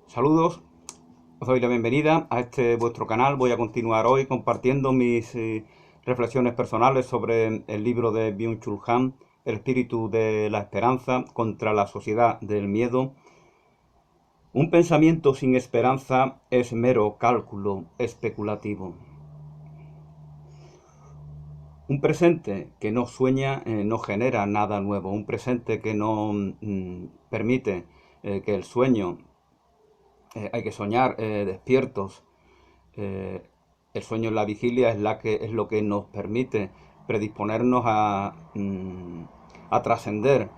Saludos, os doy la bienvenida a este vuestro canal. Voy a continuar hoy compartiendo mis reflexiones personales sobre el libro de Byung-Chul Han, El espíritu de la esperanza contra la sociedad del miedo. Un pensamiento sin esperanza es mero cálculo especulativo. Un presente que no sueña no genera nada nuevo. Un presente que no permite que el sueño, hay que soñar despiertos. Eh, el sueño en la vigilia es lo que nos permite predisponernos a trascender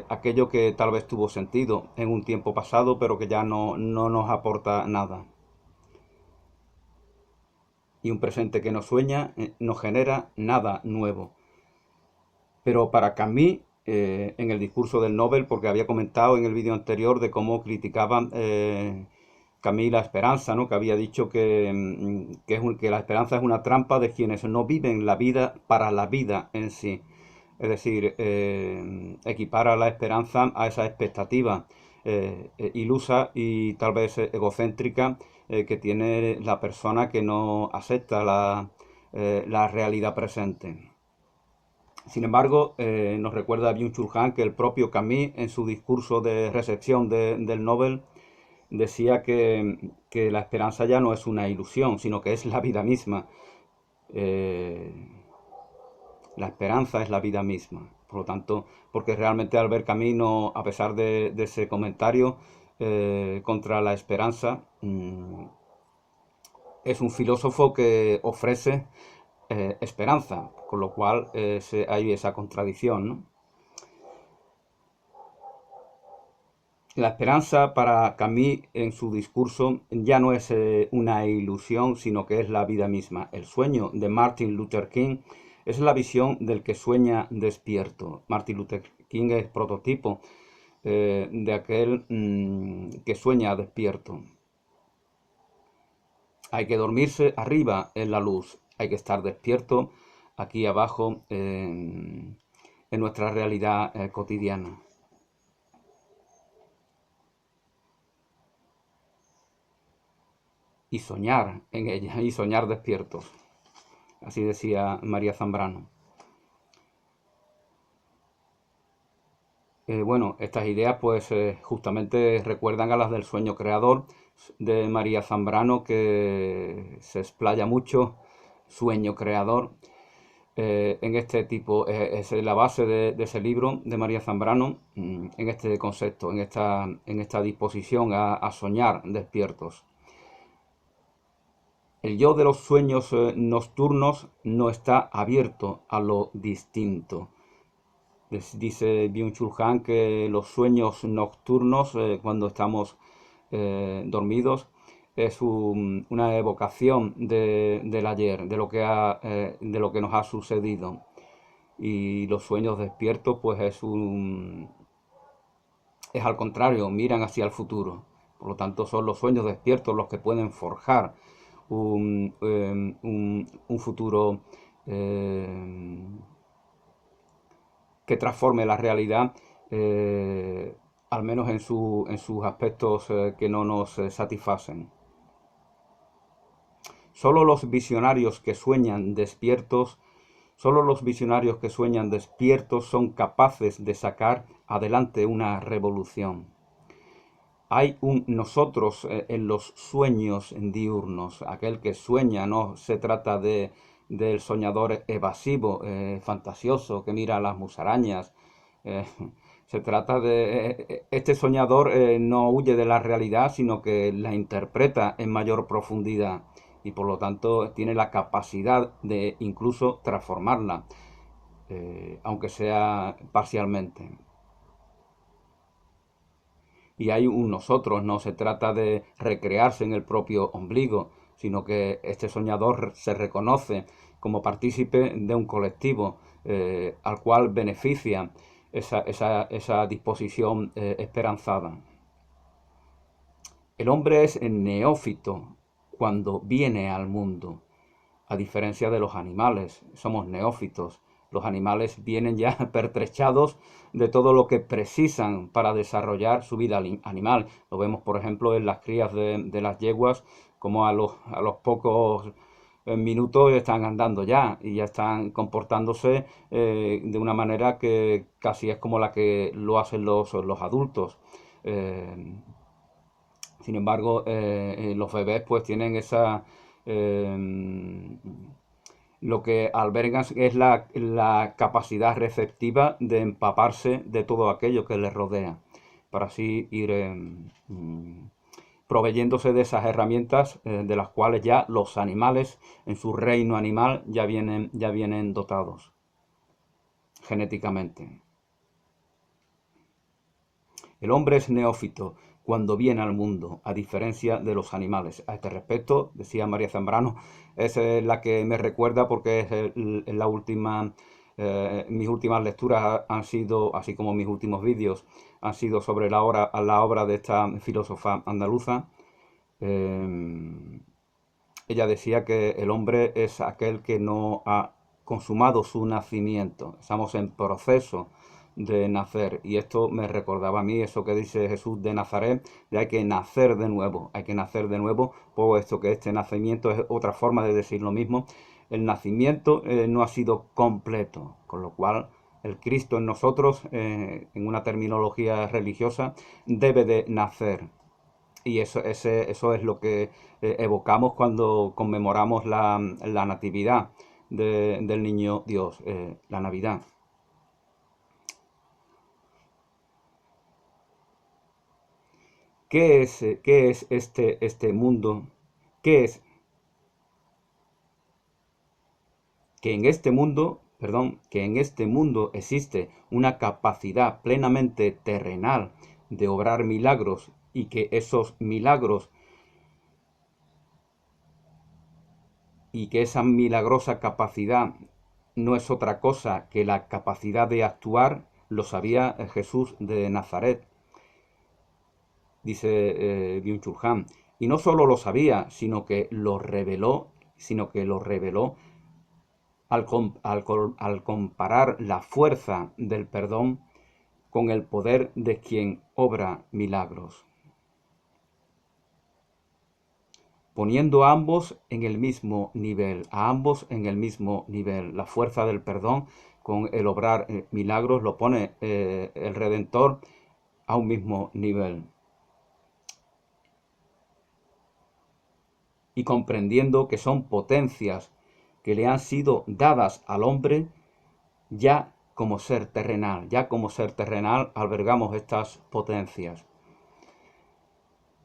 aquello que tal vez tuvo sentido en un tiempo pasado, pero que ya no nos aporta nada. Y un presente que no sueña no genera nada nuevo. Pero para Camus, en el discurso del Nobel, porque había comentado en el vídeo anterior de cómo criticaban Camus la esperanza, ¿no? Que había dicho que la esperanza es una trampa de quienes no viven la vida para la vida en sí. Es decir, equipara la esperanza a esa expectativa ilusa y tal vez egocéntrica que tiene la persona que no acepta la realidad presente. Sin embargo, nos recuerda a Byung-Chul Han que el propio Camus, en su discurso de recepción del Nobel, decía que la esperanza ya no es una ilusión, sino que es la vida misma. Eh, la esperanza es la vida misma. Por lo tanto, porque realmente Albert Camus, a pesar de ese comentario contra la esperanza, es un filósofo que ofrece esperanza, con lo cual hay esa contradicción, ¿no? La esperanza para Camus en su discurso ya no es una ilusión, sino que es la vida misma. El sueño de Martin Luther King es la visión del que sueña despierto. Martin Luther King es prototipo de aquel que sueña despierto. Hay que dormirse arriba en la luz, hay que estar despierto aquí abajo en nuestra realidad cotidiana. Y soñar en ella, y soñar despiertos. Así decía María Zambrano. Bueno, estas ideas pues justamente recuerdan a las del sueño creador de María Zambrano, que se explaya mucho, sueño creador, en este tipo, es la base de ese libro de María Zambrano, en este concepto, en esta disposición a soñar despiertos. El yo de los sueños nocturnos no está abierto a lo distinto. Dice Byung-Chul Han que los sueños nocturnos, cuando estamos dormidos, es una evocación del ayer, de lo que nos ha sucedido. Y los sueños despiertos, pues es al contrario, miran hacia el futuro. Por lo tanto, son los sueños despiertos los que pueden forjar un futuro que transforme la realidad, al menos en sus aspectos que no nos satisfacen. Solo los visionarios que sueñan despiertos, solo los visionarios que sueñan despiertos son capaces de sacar adelante una revolución. Hay un nosotros en los sueños diurnos. Aquel que sueña no se trata del soñador evasivo, fantasioso, que mira a las musarañas. eh, Se trata de... Este soñador no huye de la realidad, sino que la interpreta en mayor profundidad y por lo tanto tiene la capacidad de incluso transformarla, aunque sea parcialmente. Y hay un nosotros, no se trata de recrearse en el propio ombligo, sino que este soñador se reconoce como partícipe de un colectivo al cual beneficia esa disposición esperanzada. El hombre es neófito cuando viene al mundo, a diferencia de los animales, somos neófitos. Los animales vienen ya pertrechados de todo lo que precisan para desarrollar su vida animal. Lo vemos, por ejemplo, en las crías de las yeguas, como a los pocos minutos están andando ya y ya están comportándose de una manera que casi es como la que lo hacen los adultos. Eh, Sin embargo, los bebés pues tienen eh, lo que albergan es la capacidad receptiva de empaparse de todo aquello que les rodea, para así ir proveyéndose de esas herramientas de las cuales ya los animales en su reino animal ya vienen dotados genéticamente. El hombre es neófito cuando viene al mundo, a diferencia de los animales. A este respecto, decía María Zambrano, es la que me recuerda porque es la última, mis últimas lecturas han sido, así como mis últimos vídeos, han sido sobre la obra de esta filósofa andaluza. Ella decía que el hombre es aquel que no ha consumado su nacimiento. Estamos en proceso de nacer. Y esto me recordaba a mí eso que dice Jesús de Nazaret, de hay que nacer de nuevo. Hay que nacer de nuevo, puesto que este nacimiento es otra forma de decir lo mismo. El nacimiento no ha sido completo, con lo cual el Cristo en nosotros, en una terminología religiosa, debe de nacer. Y eso es lo que evocamos cuando conmemoramos la natividad del niño Dios, la Navidad. Qué es este mundo? ¿Qué es? Que en este mundo, perdón, que en este mundo existe una capacidad plenamente terrenal de obrar milagros y que esos milagros y que esa milagrosa capacidad no es otra cosa que la capacidad de actuar, lo sabía Jesús de Nazaret, dice Byung-Chul Han. Y no solo lo sabía, sino que lo reveló al comparar la fuerza del perdón con el poder de quien obra milagros, poniendo a ambos en el mismo nivel, La fuerza del perdón con el obrar milagros lo pone el Redentor a un mismo nivel. Y comprendiendo que son potencias que le han sido dadas al hombre ya como ser terrenal albergamos estas potencias.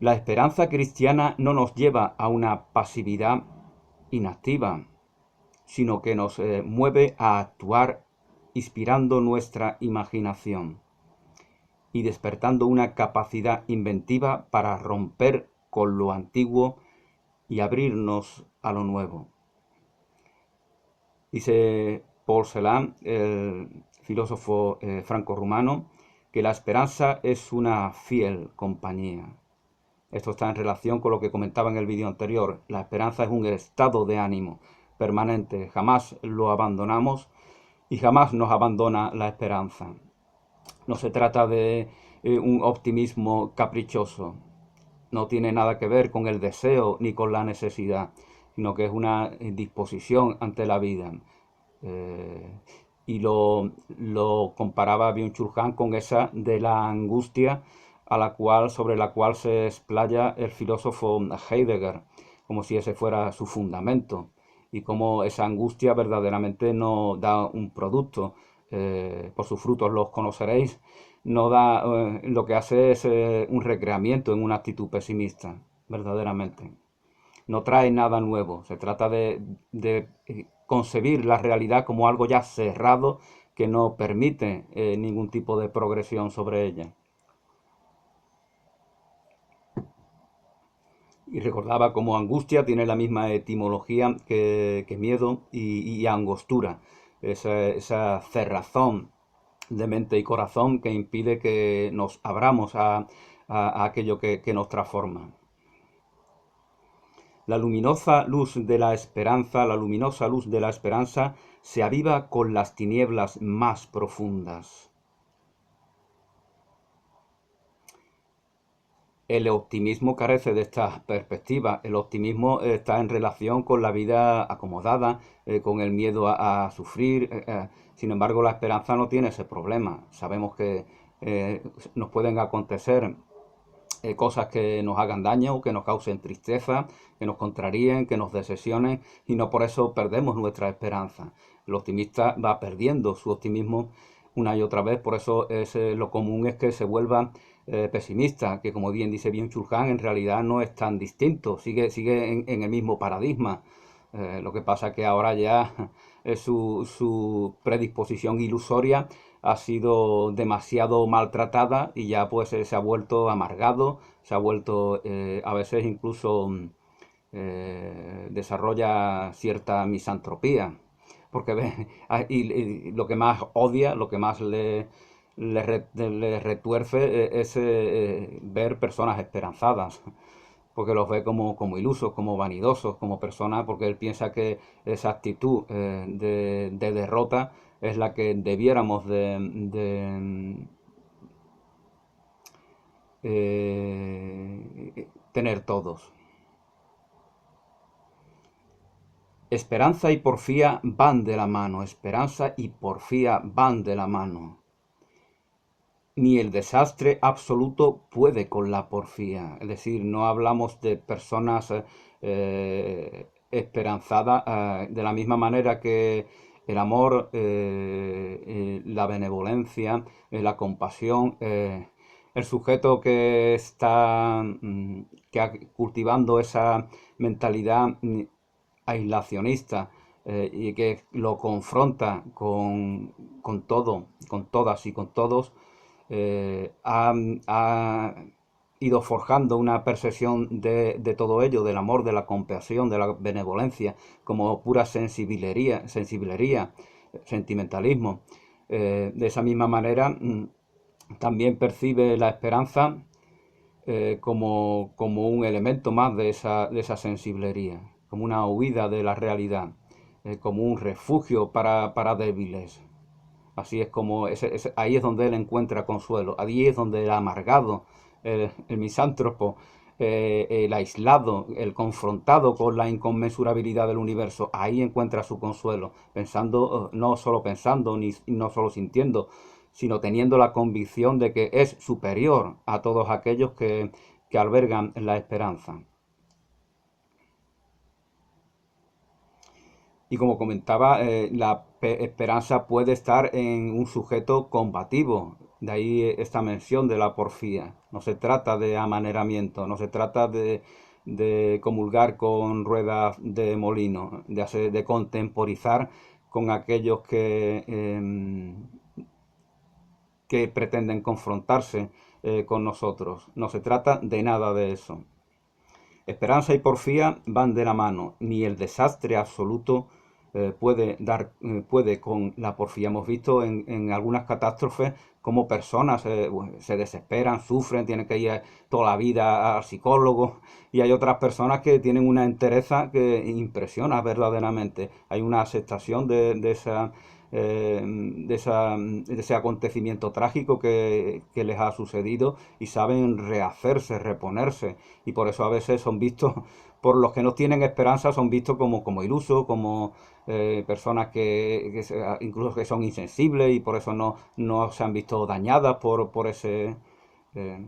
La esperanza cristiana no nos lleva a una pasividad inactiva, sino que nos mueve a actuar inspirando nuestra imaginación y despertando una capacidad inventiva para romper con lo antiguo y abrirnos a lo nuevo. Dice Paul Celan, el filósofo franco-rumano, que la esperanza es una fiel compañía. Esto está en relación con lo que comentaba en el vídeo anterior. La esperanza es un estado de ánimo permanente. Jamás lo abandonamos y jamás nos abandona la esperanza. No se trata de un optimismo caprichoso. No tiene nada que ver con el deseo ni con la necesidad, sino que es una disposición ante la vida. Y lo comparaba Byung-Chul Han con esa de la angustia sobre la cual se explaya el filósofo Heidegger, como si ese fuera su fundamento, y como esa angustia verdaderamente no da un producto, por sus frutos los conoceréis, no da, lo que hace es un recreamiento en una actitud pesimista, verdaderamente. No trae nada nuevo, se trata de concebir la realidad como algo ya cerrado que no permite ningún tipo de progresión sobre ella. Y recordaba como angustia tiene la misma etimología que miedo y angostura, esa cerrazón de mente y corazón que impide que nos abramos a aquello que nos transforma. La luminosa luz de la esperanza se aviva con las tinieblas más profundas. El optimismo carece de esta perspectiva. El optimismo está en relación con la vida acomodada, con el miedo a sufrir. Sin embargo, la esperanza no tiene ese problema. Sabemos que nos pueden acontecer cosas que nos hagan daño o que nos causen tristeza, que nos contraríen, que nos decepcionen, y no por eso perdemos nuestra esperanza. El optimista va perdiendo su optimismo una y otra vez, por eso lo común es que se vuelva pesimista, que como bien dice Byung-Chul Han, en realidad no es tan distinto, sigue en el mismo paradigma. Lo que pasa es que ahora ya su predisposición ilusoria ha sido demasiado maltratada y ya pues se ha vuelto amargado, se ha vuelto a veces incluso desarrolla cierta misantropía, porque ve, y lo que más odia, lo que más le retuerce es ver personas esperanzadas, porque los ve como ilusos, como vanidosos, como personas, porque él piensa que esa actitud de derrota es la que debiéramos tener todos. Esperanza y porfía van de la mano, esperanza y porfía van de la mano. Ni el desastre absoluto puede con la porfía. Es decir, no hablamos de personas esperanzadas de la misma manera que el amor, la benevolencia, la compasión. El sujeto que está cultivando esa mentalidad aislacionista y que lo confronta con todo, con todas y con todos, ha ido forjando una percepción de todo ello, del amor, de la compasión, de la benevolencia, como pura sensiblería, sentimentalismo. De esa misma manera, también percibe la esperanza como un elemento más de esa sensiblería, como una huida de la realidad, como un refugio para débiles. Así es como ahí es donde él encuentra consuelo, ahí es donde el amargado, el misántropo, el aislado, el confrontado con la inconmensurabilidad del universo, ahí encuentra su consuelo, pensando, no solo pensando, ni no solo sintiendo, sino teniendo la convicción de que es superior a todos aquellos que albergan la esperanza. Y como comentaba, la esperanza puede estar en un sujeto combativo. De ahí esta mención de la porfía. No se trata de amaneramiento, no se trata de comulgar con ruedas de molino, de contemporizar con aquellos que pretenden confrontarse con nosotros. No se trata de nada de eso. Esperanza y porfía van de la mano. Ni el desastre absoluto puede con la porfía. Hemos visto en algunas catástrofes cómo personas se desesperan, sufren, tienen que ir toda la vida al psicólogo, y hay otras personas que tienen una entereza que impresiona verdaderamente. Hay una aceptación de ese acontecimiento trágico que les ha sucedido, y saben rehacerse, reponerse, y por eso a veces son vistos, por los que no tienen esperanza, son vistos como ilusos, como personas incluso que son insensibles, y por eso no se han visto dañadas por ese... eh,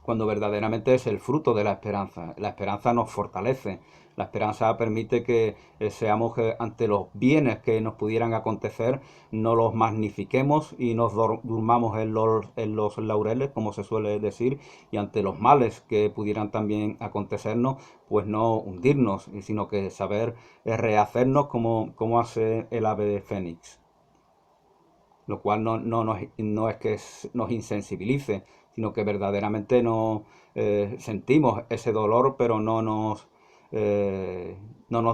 cuando verdaderamente es el fruto de la esperanza. La esperanza nos fortalece, la esperanza permite que seamos ante los bienes que nos pudieran acontecer, no los magnifiquemos y nos durmamos en los laureles, como se suele decir, y ante los males que pudieran también acontecernos, pues no hundirnos, sino que saber rehacernos como hace el ave fénix, lo cual no es que nos insensibilice, sino que verdaderamente sentimos ese dolor, pero no nos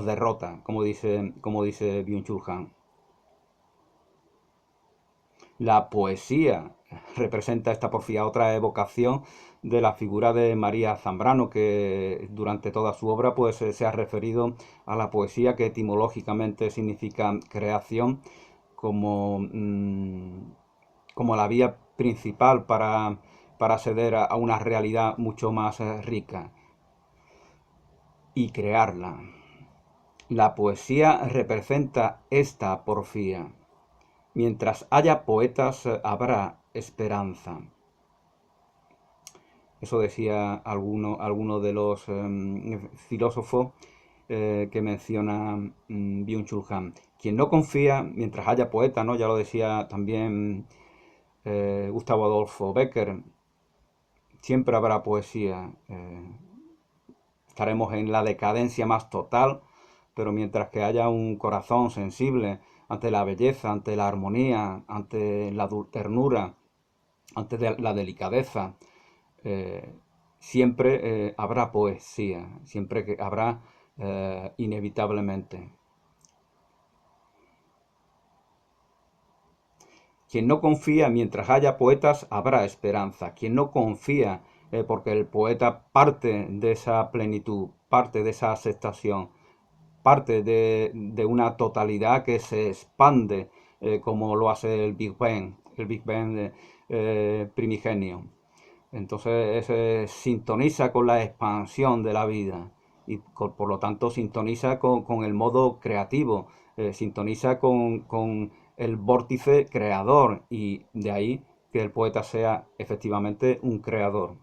derrota, como dice Byung-Chul Han. La poesía representa esta porfía. Otra evocación de la figura de María Zambrano, que durante toda su obra pues se ha referido a la poesía, que etimológicamente significa creación, como, como la vía principal para acceder a una realidad mucho más rica y crearla. La poesía representa esta porfía. Mientras haya poetas, habrá esperanza. Eso decía alguno de los filósofos que menciona Byung-Chul Han. Quien no confía, mientras haya poetas, ¿no? Ya lo decía también Gustavo Adolfo Bécquer, siempre habrá poesía. Estaremos en la decadencia más total, pero mientras que haya un corazón sensible ante la belleza, ante la armonía, ante la ternura, ante la delicadeza, eh, siempre habrá poesía, siempre que habrá inevitablemente. Quien no confía, mientras haya poetas, habrá esperanza. Quien no confía, porque el poeta parte de esa plenitud, parte de esa aceptación, parte de una totalidad que se expande, como lo hace el Big Bang primigenio. Entonces sintoniza con la expansión de la vida y por lo tanto sintoniza con el modo creativo, sintoniza con el vórtice creador, y de ahí que el poeta sea efectivamente un creador.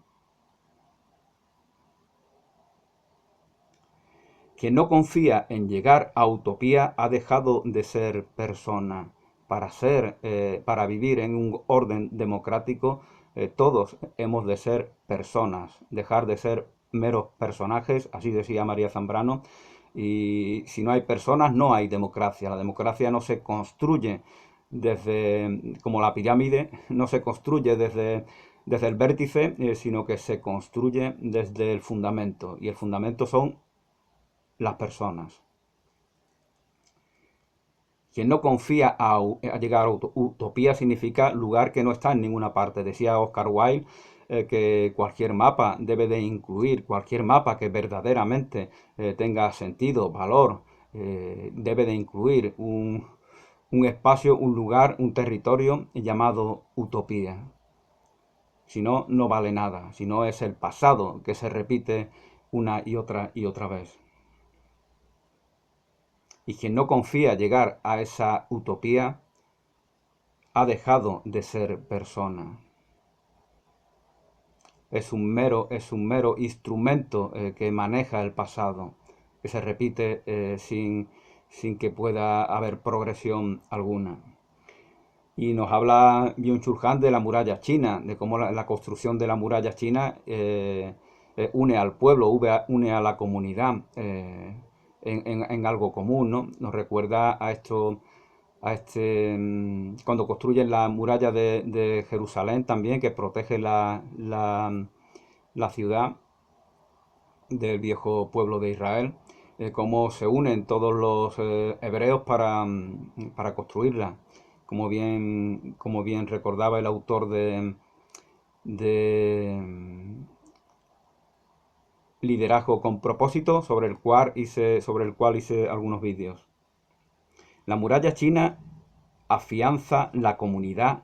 Quien no confía en llegar a utopía ha dejado de ser persona. Para vivir en un orden democrático, todos hemos de ser personas, dejar de ser meros personajes, así decía María Zambrano. Y si no hay personas, no hay democracia. La democracia no se construye como la pirámide, no se construye desde el vértice, sino que se construye desde el fundamento. Y el fundamento son las personas. Quien no confía a llegar a utopía significa lugar que no está en ninguna parte. Decía Oscar Wilde que cualquier mapa debe de incluir, cualquier mapa que verdaderamente tenga sentido, valor, debe de incluir un espacio, un lugar, un territorio llamado utopía. Si no, no vale nada. Si no, es el pasado que se repite una y otra vez. Y quien no confía llegar a esa utopía ha dejado de ser persona. Es un mero instrumento que maneja el pasado, que se repite sin que pueda haber progresión alguna. Y nos habla Byung-Chul Han de la muralla china, de cómo la construcción de la muralla china une al pueblo, une a la comunidad en algo común, ¿no? Nos recuerda cuando construyen la muralla de Jerusalén también, que protege la ciudad del viejo pueblo de Israel, cómo se unen todos los hebreos para construirla, como bien recordaba el autor de Liderazgo con propósito, sobre el cual hice algunos vídeos. La muralla china afianza la comunidad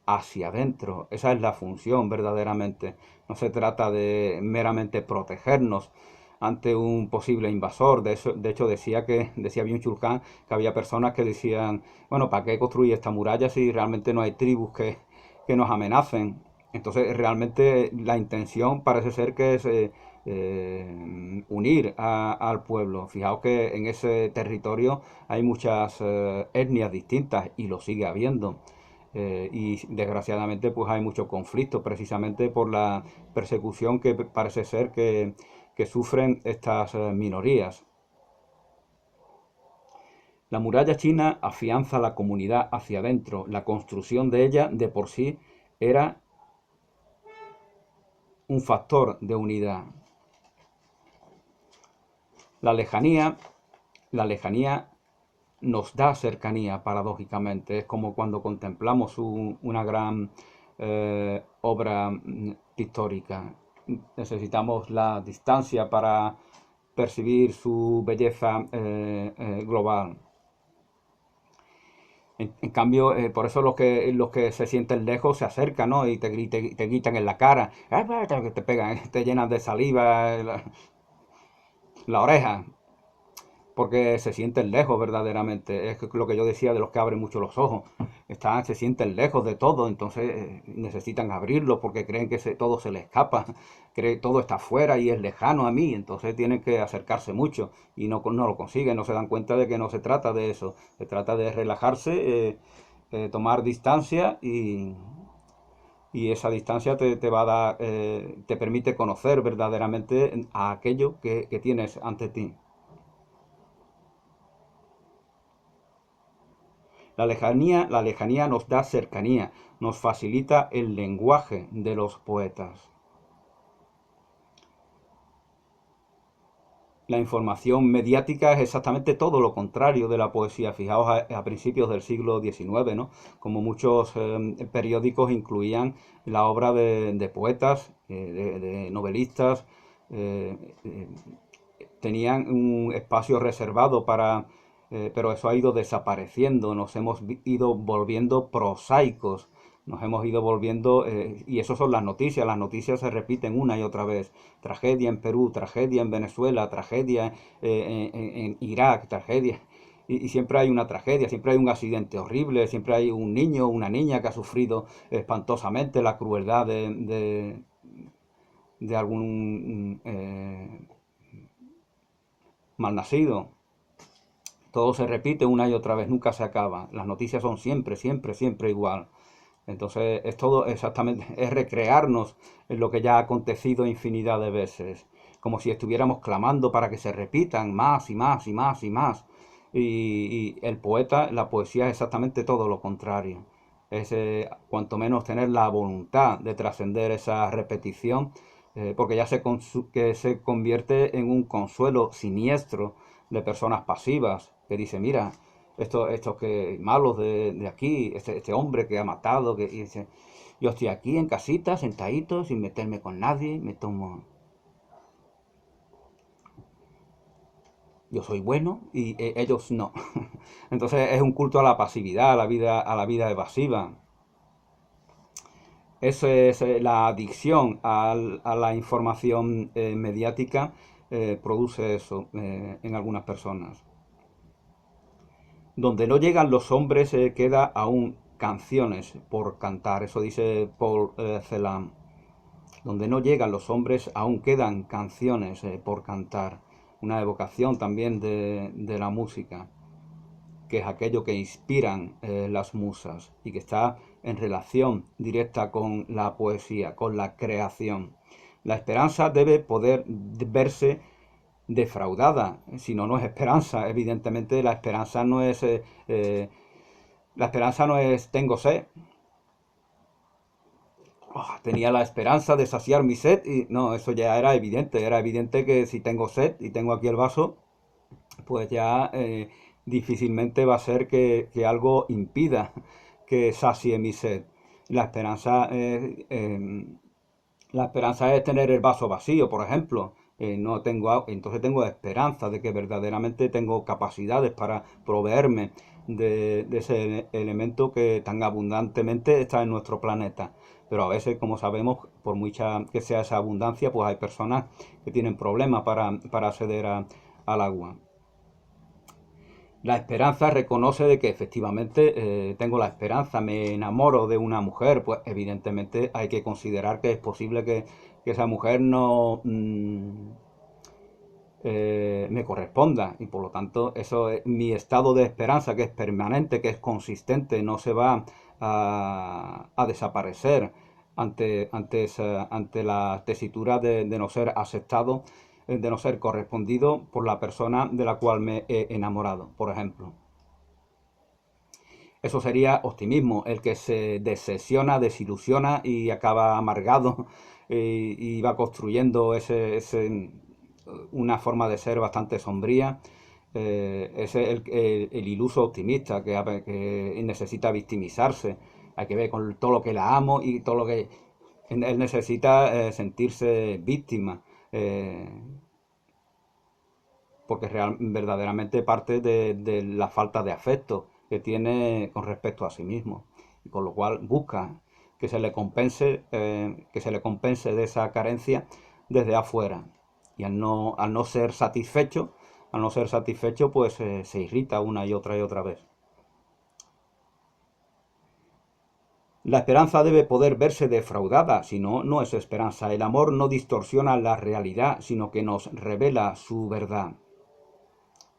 hacia adentro. Esa es la función verdaderamente. No se trata de meramente protegernos ante un posible invasor. De hecho decía Byung-Chul Han que había personas que decían, bueno, ¿para qué construir esta muralla si realmente no hay tribus que nos amenacen? Entonces realmente la intención parece ser que es unir al pueblo. Fijaos que en ese territorio hay muchas etnias distintas y lo sigue habiendo. Y desgraciadamente pues hay mucho conflicto precisamente por la persecución que parece ser que sufren estas minorías. La muralla china afianza la comunidad hacia adentro. La construcción de ella de por sí era un factor de unidad. La lejanía, la lejanía nos da cercanía, paradójicamente. Es como cuando contemplamos una gran obra pictórica. Necesitamos la distancia para percibir su belleza global. En cambio, por eso los que se sienten lejos se acercan, ¿no? Y te gritan en la cara, que te pegan, te llenan de saliva la oreja, porque se sienten lejos verdaderamente. Es lo que yo decía de los que abren mucho los ojos. Se sienten lejos de todo, entonces necesitan abrirlos porque creen que todo se les escapa, creen que todo está afuera y es lejano a mí, entonces tienen que acercarse mucho y no lo consiguen, no se dan cuenta de que no se trata de eso, se trata de relajarse, tomar distancia y esa distancia te va a dar, te permite conocer verdaderamente a aquello que tienes ante ti. La lejanía nos da cercanía, nos facilita el lenguaje de los poetas. La información mediática es exactamente todo lo contrario de la poesía. Fijaos a principios del siglo XIX, ¿no? Como muchos periódicos incluían la obra de poetas, de novelistas, eh, eh, tenían un espacio reservado para... pero eso ha ido desapareciendo, nos hemos ido volviendo prosaicos, nos hemos ido volviendo, y eso son las noticias se repiten una y otra vez. Tragedia en Perú, tragedia en Venezuela, tragedia en Irak, tragedia. Y siempre hay una tragedia, siempre hay un accidente horrible, siempre hay un niño, una niña que ha sufrido espantosamente la crueldad de algún malnacido. Todo se repite una y otra vez, nunca se acaba. Las noticias son siempre, siempre, siempre igual. Entonces es todo exactamente, es recrearnos en lo que ya ha acontecido infinidad de veces, como si estuviéramos clamando para que se repitan más y más y más y más. Y el poeta, la poesía es exactamente todo lo contrario. Es cuanto menos tener la voluntad de trascender esa repetición, porque ya que se convierte en un consuelo siniestro de personas pasivas, que dice, mira, estos que malos de aquí, este hombre que ha matado, y dice, yo estoy aquí en casita, sentadito, sin meterme con nadie, me tomo, yo soy bueno y ellos no. Entonces es un culto a la pasividad, a la vida evasiva. Eso es la adicción a la información mediática, produce eso en algunas personas. Donde no llegan los hombres queda aún canciones por cantar, eso dice Paul Celan. Donde no llegan los hombres aún quedan canciones por cantar. Una evocación también de la música, que es aquello que inspiran las musas y que está en relación directa con la poesía, con la creación. La esperanza debe poder verse defraudada, si no, no es esperanza. Evidentemente la esperanza no es tengo sed. Tenía la esperanza de saciar mi sed y no, eso ya era evidente que si tengo sed y tengo aquí el vaso, pues ya difícilmente va a ser que algo impida que sacie mi sed. La esperanza, la esperanza es tener el vaso vacío, por ejemplo. No tengo agua, entonces tengo esperanza de que verdaderamente tengo capacidades para proveerme de ese elemento que tan abundantemente está en nuestro planeta. Pero a veces, como sabemos, por mucha que sea esa abundancia, pues hay personas que tienen problemas para acceder al agua. La esperanza reconoce de que efectivamente tengo la esperanza, me enamoro de una mujer, pues evidentemente hay que considerar que es posible que esa mujer no me corresponda y por lo tanto eso es mi estado de esperanza que es permanente, que es consistente, no se va a desaparecer ante la tesitura de no ser aceptado, de no ser correspondido por la persona de la cual me he enamorado, por ejemplo. Eso sería optimismo, el que se decepciona, desilusiona y acaba amargado y va construyendo una forma de ser bastante sombría. Ese es el iluso optimista que necesita victimizarse hay que ver con todo lo que la amo y todo lo que... Él necesita sentirse víctima, porque verdaderamente parte de la falta de afecto que tiene con respecto a sí mismo. Y con lo cual busca que se le compense de esa carencia desde afuera. Y al no ser satisfecho, pues se irrita una y otra vez. La esperanza debe poder verse defraudada, si no, no es esperanza. El amor no distorsiona la realidad, sino que nos revela su verdad.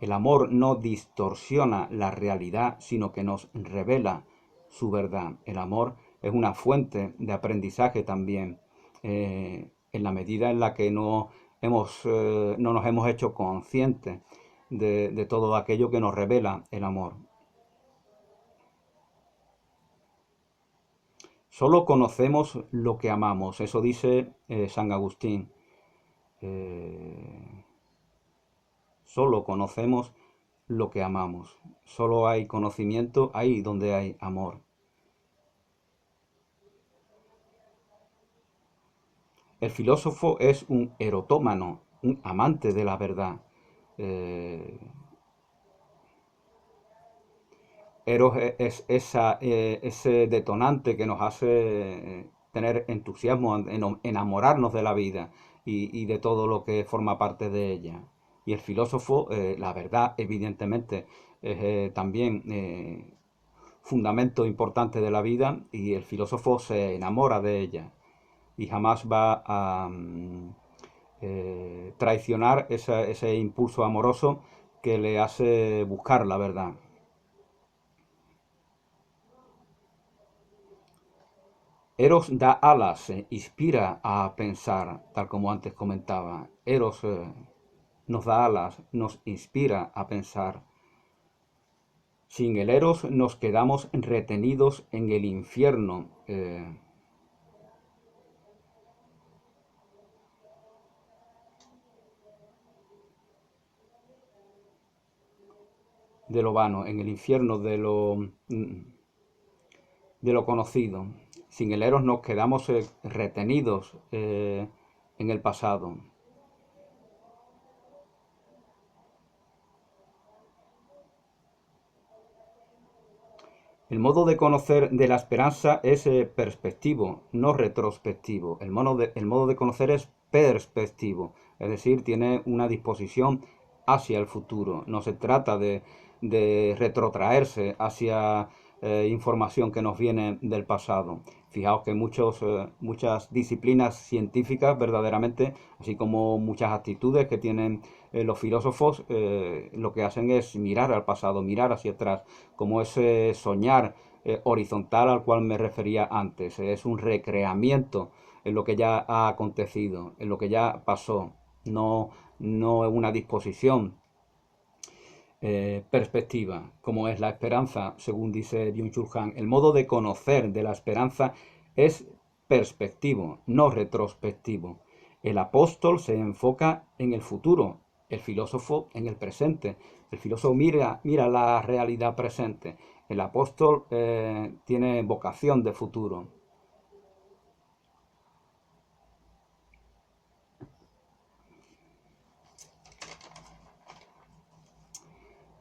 El amor no distorsiona la realidad, sino que nos revela su verdad. El amor es una fuente de aprendizaje también, en la medida en la que no nos hemos hecho conscientes de todo aquello que nos revela el amor. Solo conocemos lo que amamos, eso dice San Agustín. Eh, Solo conocemos lo que amamos. Solo hay conocimiento ahí donde hay amor. El filósofo es un erotómano, un amante de la verdad. Eh, Eros es ese detonante que nos hace tener entusiasmo, enamorarnos de la vida y de todo lo que forma parte de ella. Y el filósofo, la verdad, evidentemente, es también fundamento importante de la vida y el filósofo se enamora de ella y jamás va a traicionar ese impulso amoroso que le hace buscar la verdad. Eros da alas, inspira a pensar, tal como antes comentaba. Eros nos da alas, nos inspira a pensar. Sin el Eros nos quedamos retenidos en el infierno. De lo vano, en el infierno de lo conocido. Sin el Eros nos quedamos retenidos en el pasado. El modo de conocer de la esperanza es perspectivo, no retrospectivo. El modo de conocer es perspectivo, es decir, tiene una disposición hacia el futuro. No se trata de retrotraerse hacia información que nos viene del pasado. Fijaos que muchas disciplinas científicas verdaderamente, así como muchas actitudes que tienen los filósofos, lo que hacen es mirar al pasado, mirar hacia atrás, como ese soñar horizontal al cual me refería antes. Es un recreamiento en lo que ya ha acontecido, en lo que ya pasó, no es una disposición perspectiva, como es la esperanza, según dice Byung-Chul Han. El modo de conocer de la esperanza es perspectivo, no retrospectivo. El apóstol se enfoca en el futuro, el filósofo en el presente. El filósofo mira la realidad presente. El apóstol tiene vocación de futuro.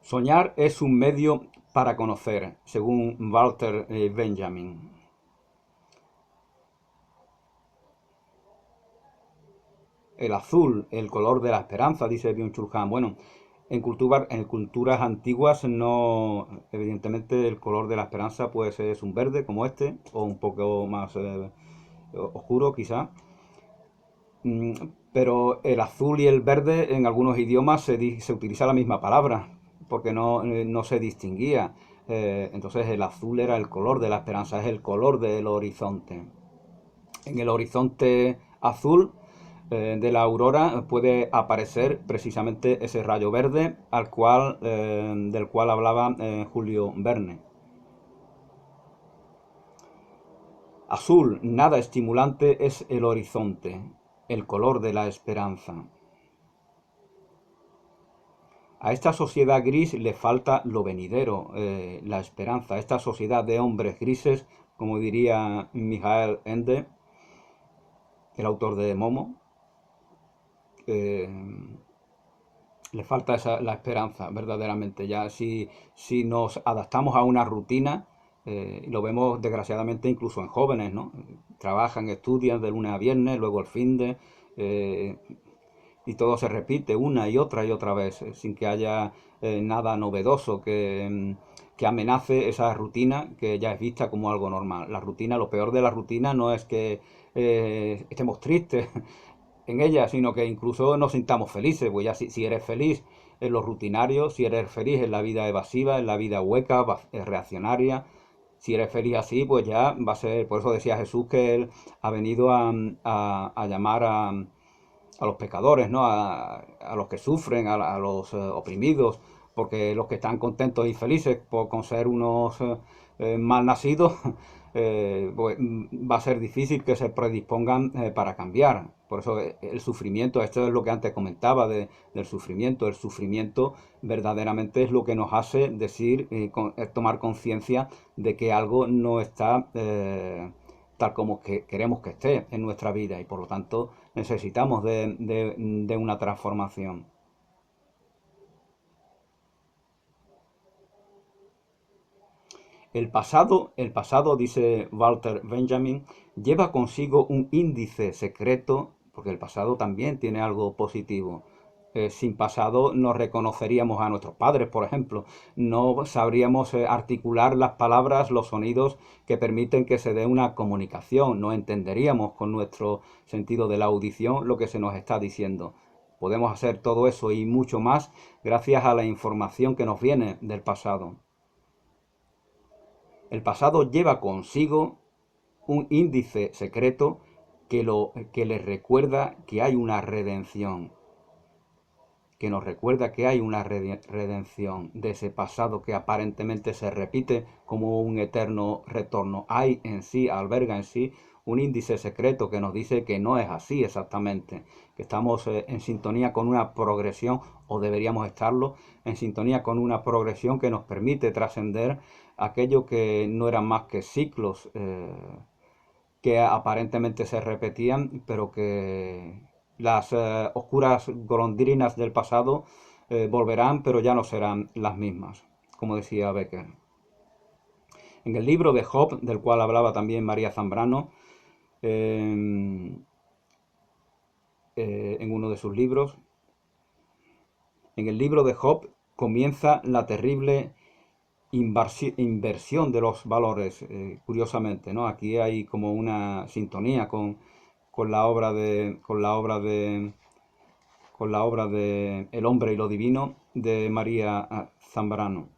Soñar es un medio para conocer, según Walter Benjamin. El azul, el color de la esperanza, dice Byung-Chul Han. Bueno, en culturas antiguas no, evidentemente el color de la esperanza pues es un verde como este, o un poco más oscuro quizá. Mm, pero el azul y el verde en algunos idiomas se utiliza la misma palabra, porque no se distinguía. Entonces el azul era el color de la esperanza, es el color del horizonte. En el horizonte azul de la aurora puede aparecer precisamente ese rayo verde del cual hablaba Julio Verne. Azul, nada estimulante es el horizonte, el color de la esperanza. A esta sociedad gris le falta lo venidero, la esperanza. A esta sociedad de hombres grises como diría Michael Ende, el autor de Momo. Eh, Le falta la esperanza, verdaderamente. Ya si nos adaptamos a una rutina, lo vemos desgraciadamente incluso en jóvenes, ¿no? Trabajan, estudian de lunes a viernes, luego el fin de... eh, y todo se repite una y otra vez, sin que haya nada novedoso que amenace esa rutina que ya es vista como algo normal. La rutina, lo peor de la rutina no es que estemos tristes en ella, sino que incluso nos sintamos felices, pues ya si eres feliz en lo rutinario, si eres feliz en la vida evasiva, en la vida hueca, reaccionaria, si eres feliz así, pues ya va a ser, por eso decía Jesús que él ha venido a llamar a los pecadores, ¿no? A los que sufren, a los oprimidos, porque los que están contentos y felices con ser unos mal nacidos, pues, va a ser difícil que se predispongan para cambiar. Por eso el sufrimiento, esto es lo que antes comentaba del sufrimiento. El sufrimiento verdaderamente es lo que nos hace decir, tomar conciencia de que algo no está tal como que queremos que esté en nuestra vida y por lo tanto necesitamos de una transformación. El pasado, dice Walter Benjamin, lleva consigo un índice secreto, porque el pasado también tiene algo positivo. Sin pasado no reconoceríamos a nuestros padres, por ejemplo. No sabríamos articular las palabras, los sonidos que permiten que se dé una comunicación. No entenderíamos con nuestro sentido de la audición lo que se nos está diciendo. Podemos hacer todo eso y mucho más gracias a la información que nos viene del pasado. El pasado lleva consigo un índice secreto que le recuerda que hay una redención, que nos recuerda que hay una redención de ese pasado que aparentemente se repite como un eterno retorno. Hay en sí, alberga en sí, un índice secreto que nos dice que no es así exactamente, que estamos en sintonía con una progresión, o deberíamos estarlo, en sintonía con una progresión que nos permite trascender aquello que no eran más que ciclos que aparentemente se repetían, pero que las oscuras golondrinas del pasado volverán, pero ya no serán las mismas, como decía Becker. En el libro de Job, del cual hablaba también María Zambrano, eh, en uno de sus libros, en el libro de Job comienza la terrible inversión de los valores, curiosamente, ¿no? Aquí hay como una sintonía con la obra de, con la obra de, con la obra de El hombre y lo divino de María Zambrano.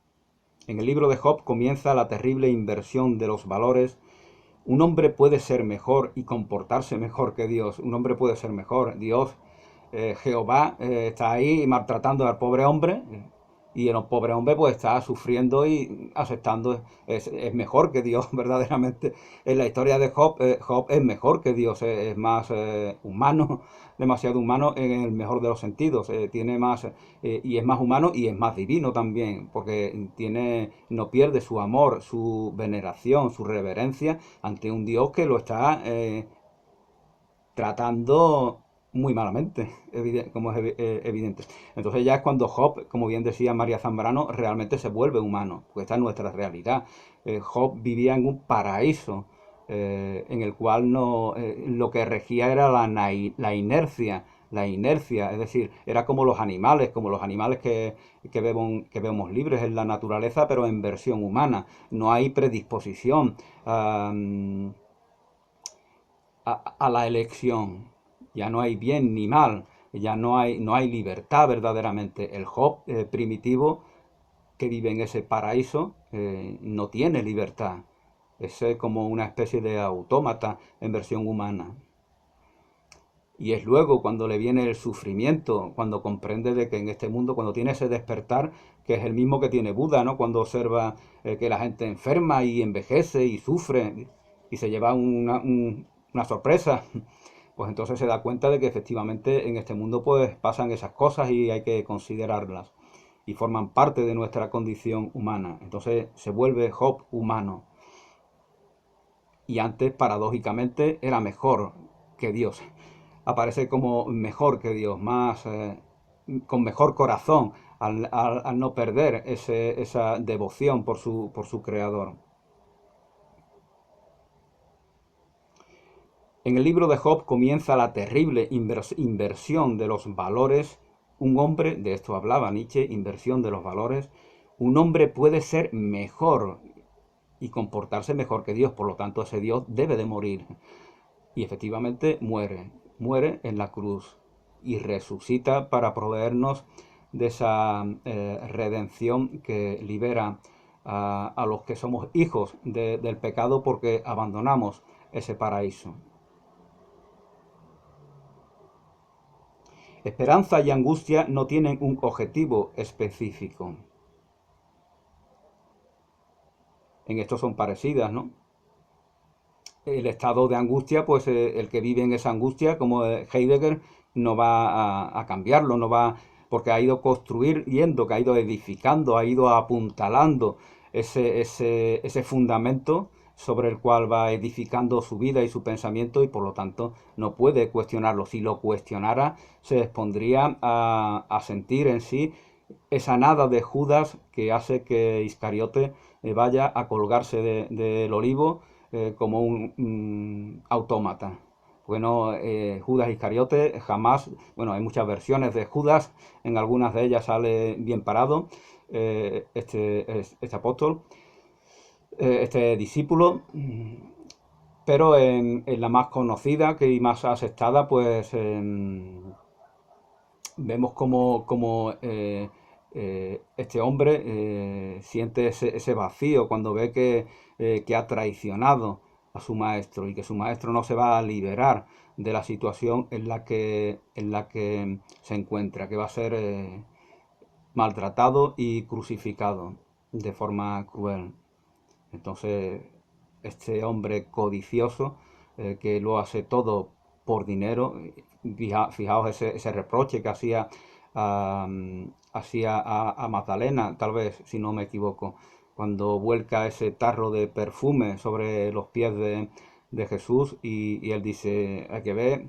En el libro de Job comienza la terrible inversión de los valores. Un hombre puede ser mejor y comportarse mejor que Dios. Un hombre puede ser mejor. Dios, Jehová, está ahí maltratando al pobre hombre y el pobre hombre pues está sufriendo y aceptando. Es mejor que Dios, verdaderamente. En la historia de Job, Job es mejor que Dios, es más humano, demasiado humano en el mejor de los sentidos. Tiene más y es más humano y es más divino también, porque no pierde su amor, su veneración, su reverencia ante un Dios que lo está tratando muy malamente, como es evidente. Entonces ya es cuando Job, como bien decía María Zambrano, realmente se vuelve humano, porque esta es nuestra realidad. Job vivía en un paraíso en el cual no, lo que regía era la inercia, es decir, era como los animales que vemos libres en la naturaleza, pero en versión humana. No hay predisposición a la elección. Ya no hay bien ni mal, ya no hay libertad verdaderamente. El Job primitivo que vive en ese paraíso no tiene libertad. Es como una especie de autómata en versión humana. Y es luego cuando le viene el sufrimiento, cuando comprende de que en este mundo, cuando tiene ese despertar, que es el mismo que tiene Buda, ¿no? Cuando observa que la gente enferma y envejece y sufre y se lleva una sorpresa, pues entonces se da cuenta de que efectivamente en este mundo pues pasan esas cosas y hay que considerarlas y forman parte de nuestra condición humana. Entonces se vuelve Job humano. y antes, paradójicamente, era mejor que Dios. Aparece como mejor que Dios, más con mejor corazón, al no perder esa devoción por su creador. En el libro de Job comienza la terrible inversión de los valores. Un hombre, de esto hablaba Nietzsche, inversión de los valores, un hombre puede ser mejor y comportarse mejor que Dios, por lo tanto ese Dios debe de morir. Y efectivamente muere en la cruz y resucita para proveernos de esa redención que libera a los que somos hijos del pecado porque abandonamos ese paraíso. Esperanza y angustia no tienen un objetivo específico. En esto son parecidas, ¿no? El estado de angustia, pues el que vive en esa angustia, como Heidegger, no va a cambiarlo, no va, porque ha ido construyendo, que ha ido edificando, ha ido apuntalando ese fundamento sobre el cual va edificando su vida y su pensamiento y por lo tanto no puede cuestionarlo. Si lo cuestionara, se expondría a sentir en sí esa nada de Judas que hace que Iscariote vaya a colgarse del olivo como un autómata. Bueno, Judas Iscariote jamás, bueno, hay muchas versiones de Judas, en algunas de ellas sale bien parado este apóstol, este discípulo, pero en la más conocida que y más aceptada, pues vemos como este hombre siente ese vacío cuando ve que ha traicionado a su maestro y que su maestro no se va a liberar de la situación en la que se encuentra, que va a ser maltratado y crucificado de forma cruel. Entonces, este hombre codicioso que lo hace todo por dinero, fijaos ese reproche que hacía a Magdalena, tal vez, si no me equivoco, cuando vuelca ese tarro de perfume sobre los pies de Jesús y él dice, hay que ver,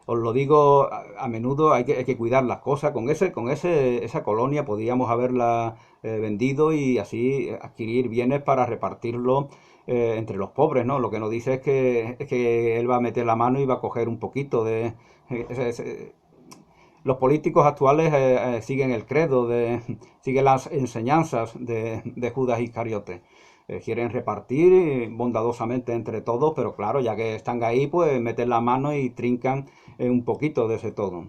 os lo digo a menudo, hay que cuidar las cosas. Esa colonia podíamos haberla vendido y así adquirir bienes para repartirlo entre los pobres, ¿no? Lo que nos dice es que él va a meter la mano y va a coger un poquito de... los políticos actuales siguen el credo, siguen las enseñanzas de Judas Iscariote. Quieren repartir bondadosamente entre todos, pero claro, ya que están ahí, pues meten la mano y trincan un poquito de ese todo.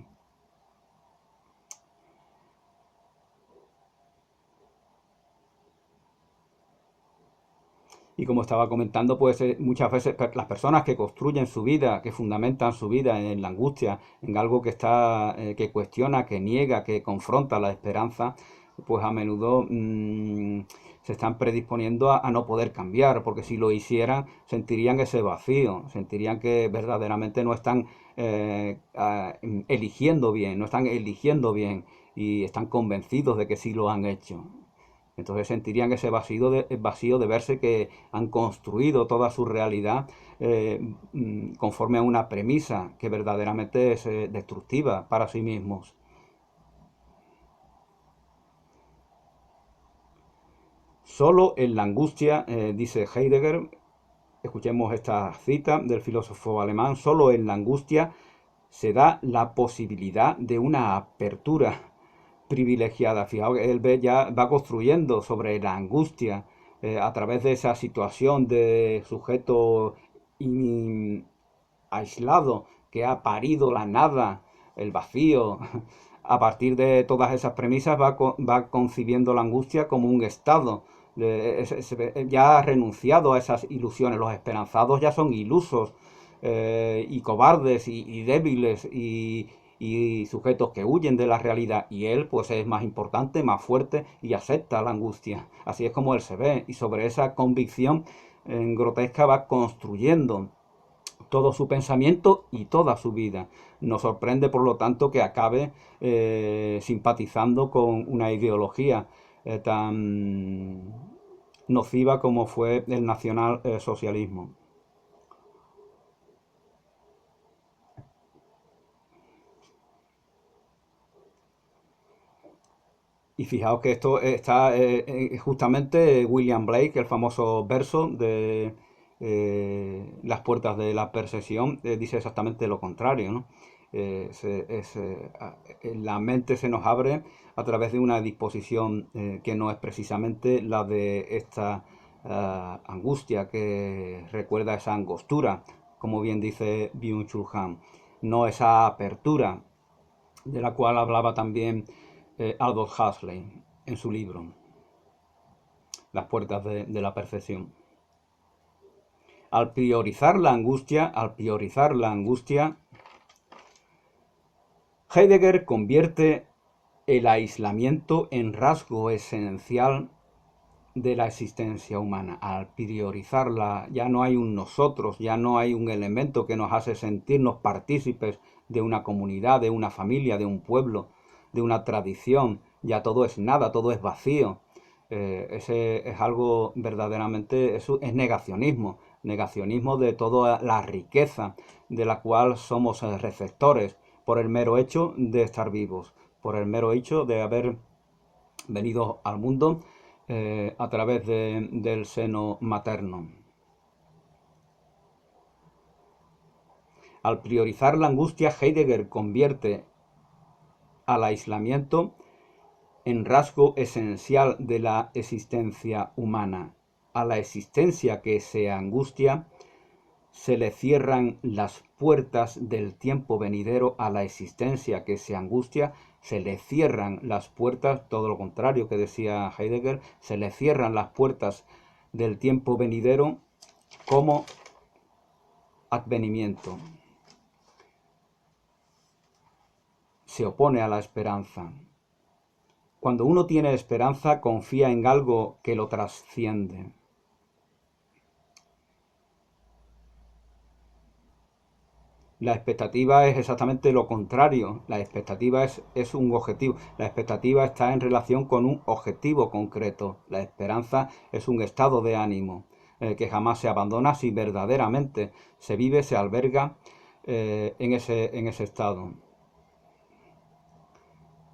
Y como estaba comentando, pues muchas veces las personas que construyen su vida, que fundamentan su vida en la angustia, en algo que está, que cuestiona, que niega, que confronta la esperanza, pues a menudo se están predisponiendo a no poder cambiar, porque si lo hicieran sentirían ese vacío, sentirían que verdaderamente no están eligiendo bien, no están eligiendo bien y están convencidos de que sí lo han hecho. Entonces sentirían ese vacío de verse que han construido toda su realidad conforme a una premisa que verdaderamente es destructiva para sí mismos. Solo en la angustia, dice Heidegger, escuchemos esta cita del filósofo alemán, solo en la angustia se da la posibilidad de una apertura privilegiada. Fijaos que él ya va construyendo sobre la angustia a través de esa situación de sujeto aislado que ha parido la nada, el vacío. A partir de todas esas premisas va concibiendo la angustia como un estado. Ya ha renunciado a esas ilusiones. Los esperanzados ya son ilusos y cobardes y débiles y sujetos que huyen de la realidad y él pues es más importante, más fuerte y acepta la angustia. Así es como él se ve y sobre esa convicción grotesca va construyendo todo su pensamiento y toda su vida. Nos sorprende por lo tanto que acabe simpatizando con una ideología tan nociva como fue el nacional socialismo. Y fijaos que esto está justamente William Blake, el famoso verso de Las puertas de la percepción, dice exactamente lo contrario, ¿no? La mente se nos abre a través de una disposición que no es precisamente la de esta angustia, que recuerda esa angostura, como bien dice Byung-Chul Han, no esa apertura de la cual hablaba también Aldous Huxley en su libro Las puertas de la percepción. Al priorizar la angustia, Heidegger convierte el aislamiento en rasgo esencial de la existencia humana. Al priorizarla, ya no hay un nosotros, ya no hay un elemento que nos hace sentirnos partícipes de una comunidad, de una familia, de un pueblo, de una tradición. Ya todo es nada, todo es vacío. Ese es algo verdaderamente, eso es negacionismo, negacionismo de toda la riqueza de la cual somos receptores por el mero hecho de estar vivos, por el mero hecho de haber venido al mundo a través del seno materno. Al priorizar la angustia, Heidegger convierte al aislamiento en rasgo esencial de la existencia humana. A la existencia que se angustia se le cierran las puertas del tiempo venidero. A la existencia que se angustia se le cierran las puertas, todo lo contrario que decía Heidegger, se le cierran las puertas del tiempo venidero como advenimiento. Se opone a la esperanza. Cuando uno tiene esperanza, confía en algo que lo trasciende. La expectativa es exactamente lo contrario. La expectativa es un objetivo. La expectativa está en relación con un objetivo concreto. La esperanza es un estado de ánimo que jamás se abandona si verdaderamente se vive, se alberga en ese estado.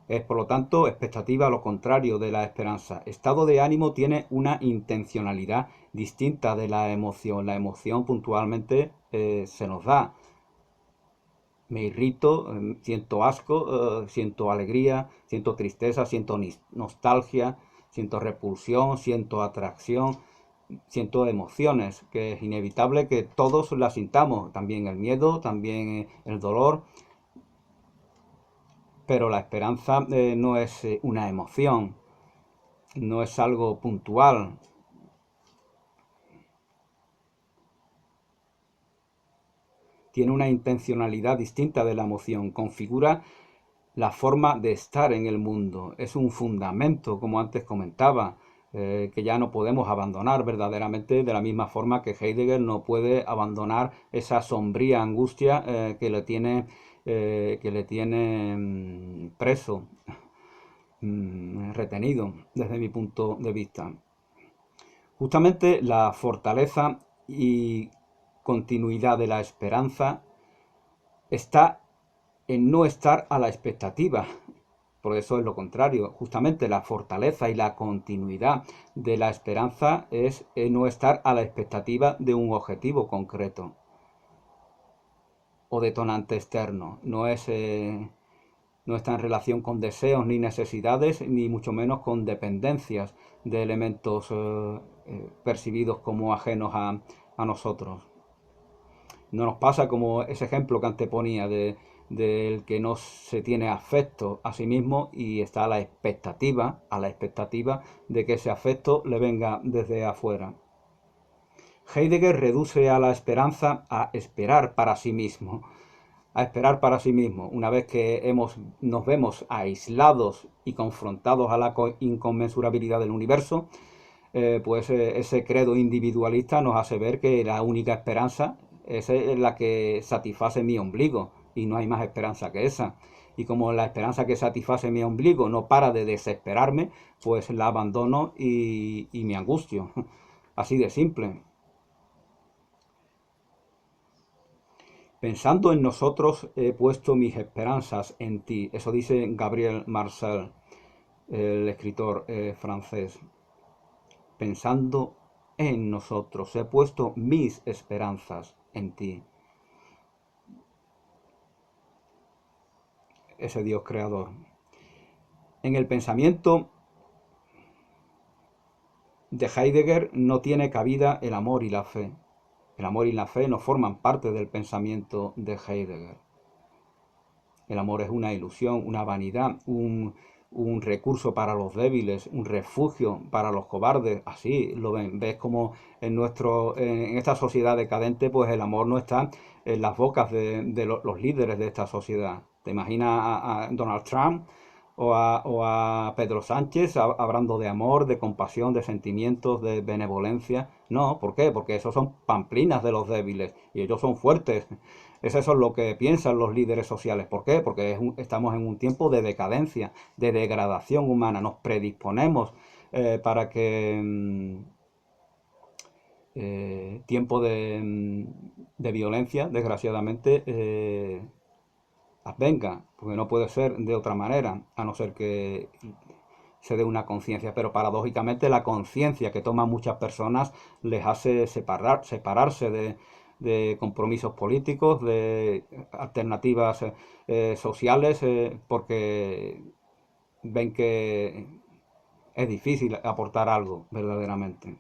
Es, por lo tanto, expectativa lo contrario de la esperanza. Estado de ánimo tiene una intencionalidad distinta de la emoción. La emoción puntualmente se nos da. Me irrito, siento asco, siento alegría, siento tristeza, siento nostalgia, siento repulsión, siento atracción, siento emociones, que es inevitable que todos las sintamos, también el miedo, también el dolor, pero la esperanza no es una emoción, no es algo puntual. Tiene una intencionalidad distinta de la emoción, configura la forma de estar en el mundo, es un fundamento, como antes comentaba, que ya no podemos abandonar verdaderamente, de la misma forma que Heidegger no puede abandonar esa sombría angustia que le tiene preso, retenido desde mi punto de vista. Justamente la fortaleza y continuidad de la esperanza está en no estar a la expectativa. Por eso es lo contrario. Justamente la fortaleza y la continuidad de la esperanza es no estar a la expectativa de un objetivo concreto o detonante externo. No está en relación con deseos ni necesidades, ni mucho menos con dependencias de elementos percibidos como ajenos a nosotros. No nos pasa como ese ejemplo que antes ponía del que no se tiene afecto a sí mismo y está a la expectativa de que ese afecto le venga desde afuera. Heidegger reduce a la esperanza a esperar para sí mismo. A esperar para sí mismo. Una vez que nos vemos aislados y confrontados a la inconmensurabilidad del universo, pues ese credo individualista nos hace ver que la única esperanza es la que satisface mi ombligo y no hay más esperanza que esa. Y como la esperanza que satisface mi ombligo no para de desesperarme, pues la abandono y me angustio. Así de simple. Pensando en nosotros he puesto mis esperanzas en ti. Eso dice Gabriel Marcel. el escritor francés. Pensando en nosotros, he puesto mis esperanzas en ti. Ese Dios creador. En el pensamiento de Heidegger no tiene cabida el amor y la fe. El amor y la fe no forman parte del pensamiento de Heidegger. El amor es una ilusión, una vanidad, un recurso para los débiles, un refugio para los cobardes. Así lo ven. Ves como en esta sociedad decadente, pues el amor no está en las bocas de los líderes de esta sociedad. ¿Te imaginas a Donald Trump o a Pedro Sánchez hablando de amor, de compasión, de sentimientos, de benevolencia? No, ¿por qué? Porque esos son pamplinas de los débiles y ellos son fuertes. Es eso lo que piensan los líderes sociales. ¿Por qué? Porque estamos en un tiempo de decadencia, de degradación humana. Nos predisponemos para que tiempo de violencia, desgraciadamente, venga, porque no puede ser de otra manera, a no ser que se dé una conciencia, pero paradójicamente la conciencia que toman muchas personas les hace separarse de compromisos políticos, de alternativas sociales, porque ven que es difícil aportar algo verdaderamente.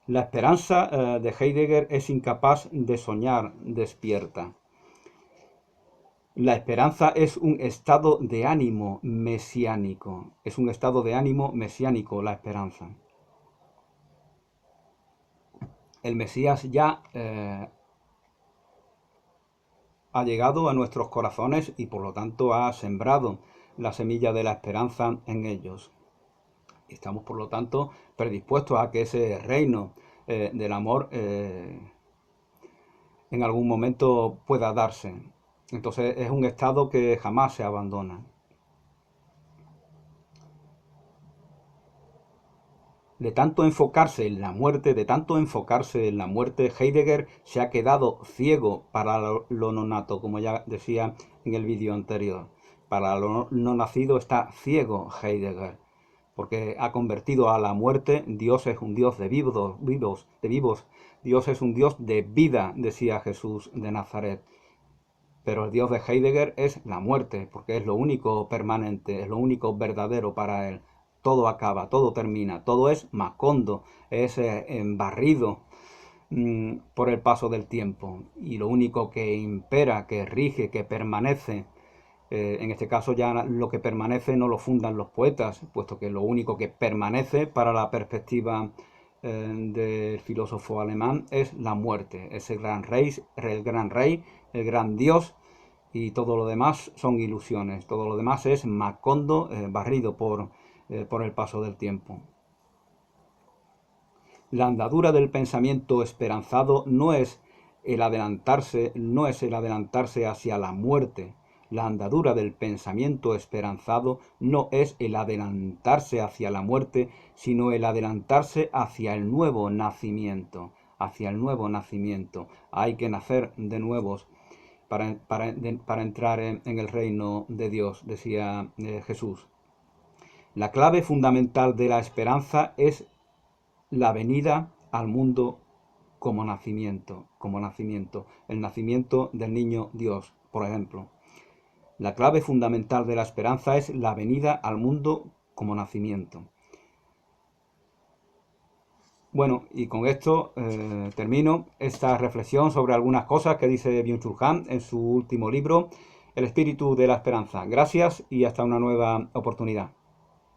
La esperanza de Heidegger es incapaz de soñar despierta. La esperanza es un estado de ánimo mesiánico. Es un estado de ánimo mesiánico la esperanza. El Mesías ya ha llegado a nuestros corazones y por lo tanto ha sembrado la semilla de la esperanza en ellos. Estamos por lo tanto predispuestos a que ese reino del amor en algún momento pueda darse. Entonces es un estado que jamás se abandona. De tanto enfocarse en la muerte, Heidegger se ha quedado ciego para lo no nato, como ya decía en el vídeo anterior. Para lo no nacido está ciego Heidegger, porque ha convertido a la muerte. Dios es un Dios de vivos. Dios es un Dios de vida, decía Jesús de Nazaret. Pero el Dios de Heidegger es la muerte, porque es lo único permanente, es lo único verdadero para él. Todo acaba, todo termina, todo es macondo, es embarrido por el paso del tiempo. Y lo único que impera, que rige, que permanece, en este caso ya lo que permanece no lo fundan los poetas, puesto que lo único que permanece para la perspectiva del filósofo alemán es la muerte, es el gran rey, el gran Dios, y todo lo demás son ilusiones, todo lo demás es macondo, barrido por el paso del tiempo. La andadura del pensamiento esperanzado no es el adelantarse hacia la muerte. La andadura del pensamiento esperanzado no es el adelantarse hacia la muerte, sino el adelantarse hacia el nuevo nacimiento, Hay que nacer de nuevos para entrar en el reino de Dios, decía Jesús. La clave fundamental de la esperanza es la venida al mundo como nacimiento, el nacimiento del niño Dios, por ejemplo. La clave fundamental de la esperanza es la venida al mundo como nacimiento. Bueno, y con esto termino esta reflexión sobre algunas cosas que dice Byung-Chul Han en su último libro, El espíritu de la esperanza. Gracias y hasta una nueva oportunidad.